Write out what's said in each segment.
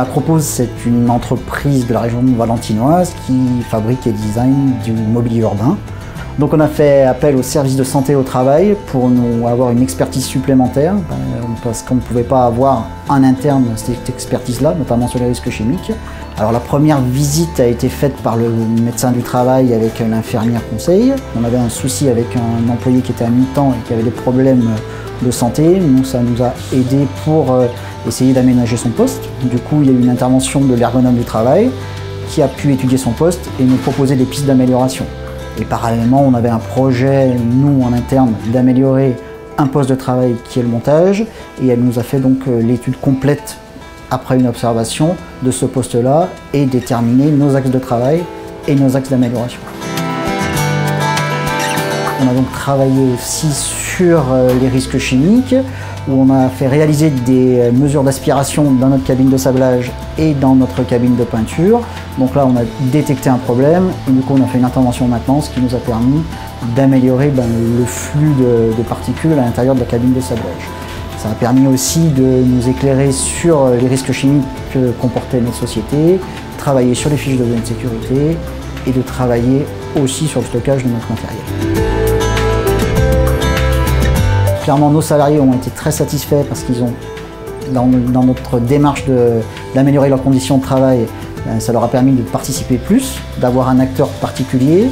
Acropose, c'est une entreprise de la région valentinoise qui fabrique et design du mobilier urbain. Donc on a fait appel au service de santé au travail pour nous avoir une expertise supplémentaire parce qu'on ne pouvait pas avoir en interne cette expertise-là, notamment sur les risques chimiques. Alors la première visite a été faite par le médecin du travail avec l'infirmière conseil. On avait un souci avec un employé qui était à mi-temps et qui avait des problèmes de santé. Nous, ça nous a aidé pour essayer d'aménager son poste. Du coup, il y a eu une intervention de l'ergonome du travail qui a pu étudier son poste et nous proposer des pistes d'amélioration. Et parallèlement, on avait un projet, nous, en interne, d'améliorer un poste de travail qui est le montage. Et elle nous a fait donc l'étude complète, après une observation, de ce poste-là et déterminer nos axes de travail et nos axes d'amélioration. On a donc travaillé aussi sur les risques chimiques, où on a fait réaliser des mesures d'aspiration dans notre cabine de sablage et dans notre cabine de peinture. Donc là, on a détecté un problème et du coup, on a fait une intervention de maintenance qui nous a permis d'améliorer le flux de particules à l'intérieur de la cabine de sablage. Ça a permis aussi de nous éclairer sur les risques chimiques que comportait notre société, travailler sur les fiches de données de sécurité et de travailler aussi sur le stockage de notre matériel. Clairement, nos salariés ont été très satisfaits parce qu'ils ont, dans notre démarche d'améliorer leurs conditions de travail, ça leur a permis de participer plus, d'avoir un acteur particulier,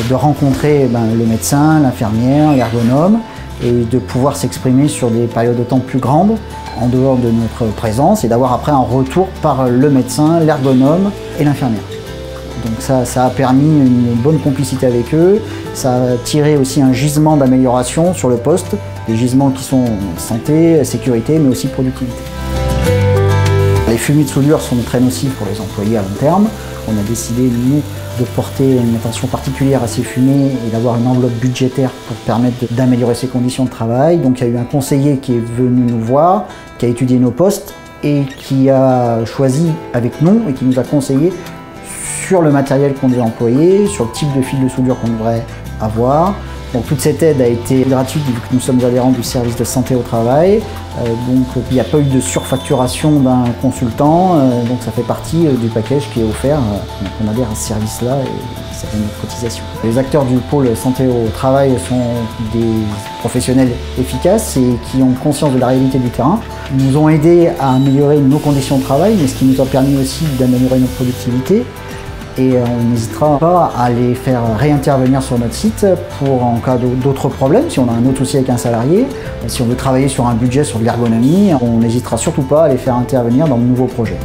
de rencontrer le médecin, l'infirmière, l'ergonome et de pouvoir s'exprimer sur des périodes de temps plus grandes en dehors de notre présence et d'avoir après un retour par le médecin, l'ergonome et l'infirmière. Donc ça a permis une bonne complicité avec eux, ça a tiré aussi un gisement d'amélioration sur le poste, des gisements qui sont santé, sécurité, mais aussi productivité. Les fumées de soudure sont très nocives pour les employés à long terme. On a décidé, nous, de porter une attention particulière à ces fumées et d'avoir une enveloppe budgétaire pour permettre d'améliorer ces conditions de travail. Donc il y a eu un conseiller qui est venu nous voir, qui a étudié nos postes et qui a choisi avec nous et qui nous a conseillé sur le matériel qu'on devait employer, sur le type de fil de soudure qu'on devrait avoir. Donc toute cette aide a été gratuite vu que nous sommes adhérents du service de santé au travail. Donc il n'y a pas eu de surfacturation d'un consultant. Donc ça fait partie du package qui est offert. Donc on adhère à ce service-là et ça fait notre cotisation. Les acteurs du pôle santé au travail sont des professionnels efficaces et qui ont conscience de la réalité du terrain. Ils nous ont aidés à améliorer nos conditions de travail, mais ce qui nous a permis aussi d'améliorer notre productivité. Et on n'hésitera pas à les faire réintervenir sur notre site pour en cas d'autres problèmes, si on a un autre souci avec un salarié, si on veut travailler sur un budget, sur de l'ergonomie, on n'hésitera surtout pas à les faire intervenir dans de nouveaux projets.